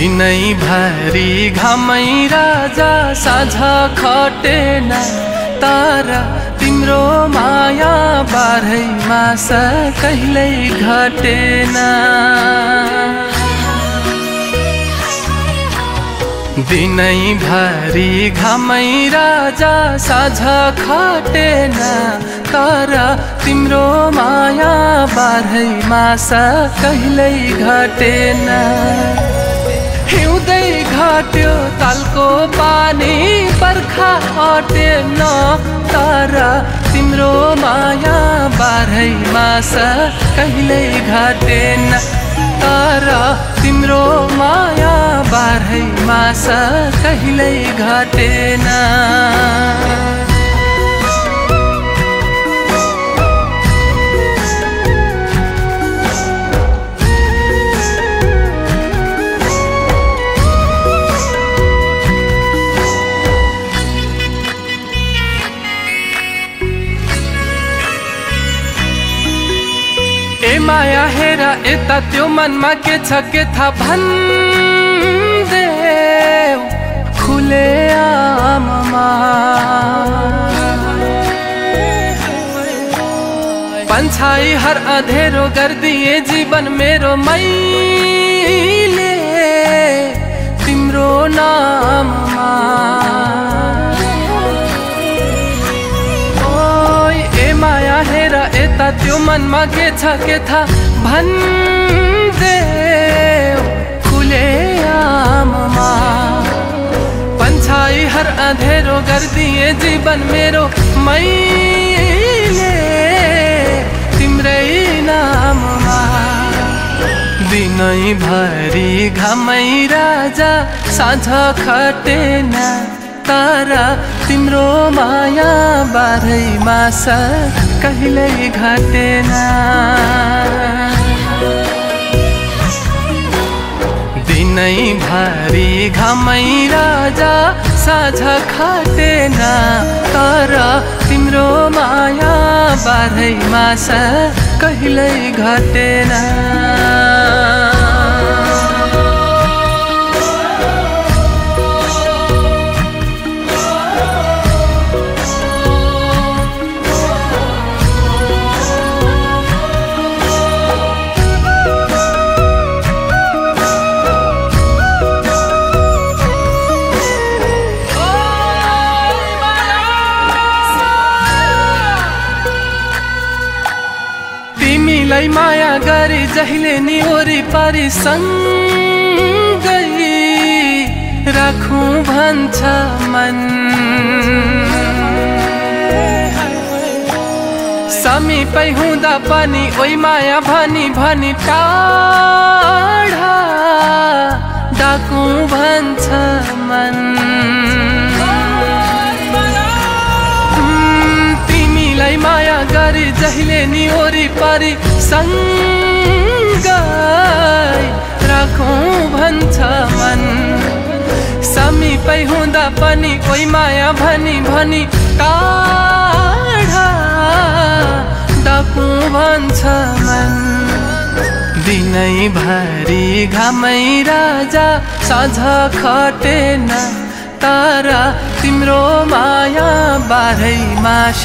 दिनैभरि घामै राजा साँझ खटेन तर तिम्रो माया बाह्रै मास कहिल्यै घटेन। दिनैभरि घामै राजा साँझ खटेन तर तिम्रो माया बाह्रै मास कहिल्यै घटेन। हिउँदै घट्यो तालको पानी बर्खा हटेन तर तिम्रो माया बाह्रै मास कहिल्यै घटेन तर तिम्रो माया बाह्रै मास कहिल्यै घटेन। ए माया हेर यता त्यो मनमा के छ के थाहा भन्देऊ खुले आममा। पन्छाई हर अँधेरो गरिदिए जीवन मेरो मैले तिम्रो नाममा। माया हेर यता त्यो मनमा के छ के थाहा भन्देऊ खुले आममा। पन्छाई हर अँधेरो गरिदिए जीवन मेरो मैले तिम्रै नाममा। दिनैभरि घामै राजा साँझ खटेन तर तिम्रो माया बाह्रै मास कहिल्यै घटेन। दिनैभरि घामै राजा साँझ खटेन तर तिम्रो माया बाह्रै मास कहिल्यै घटेन। तिमीलाई माया गरी जहिले नि वरिपरि सँगै राखौँ भन्छ मन। समीपै हुँदा पनि ओइ माया भनी भनी टाढा डाकौँ भन्छ मन। तिमीलाई माया गरी जहिले नि वरिपरि सँगै राखौँ भन्छ मन। समीपै हुँदा पनि कोही माया भनी भनी टाढा डाकौँ भन्छ मन। दिनैभरि घामै राजा साँझ खटेन तर तिम्रो माया बाह्रै मास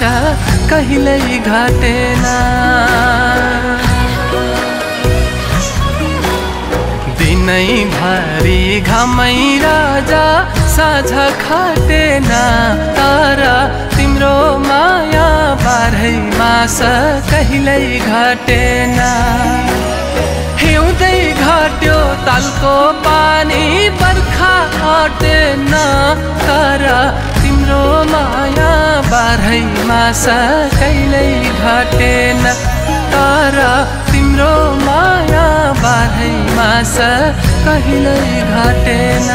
कहिल्यै घटेन। दिनैभरि घामै राजा साँझ खटेन तर तिम्रो माया बाह्रै मास कहिल्यै घटेन। हिउँदै घट्यो तालको पानी बर्खा हटेन तर तिम्रो माया बाह्रै मास कहिल्यै घटेन तर तिम्रो माया बाह्रै मास कहिल्यै घटेन।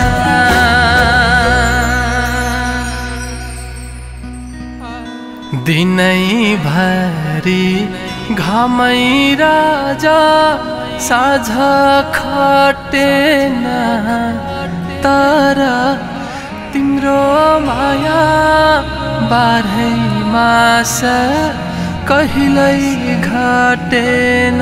दिनैभरि घामै राजा साँझ खटेन तर तिम्रो माया बाह्रै मास कहिल्यै घटेन।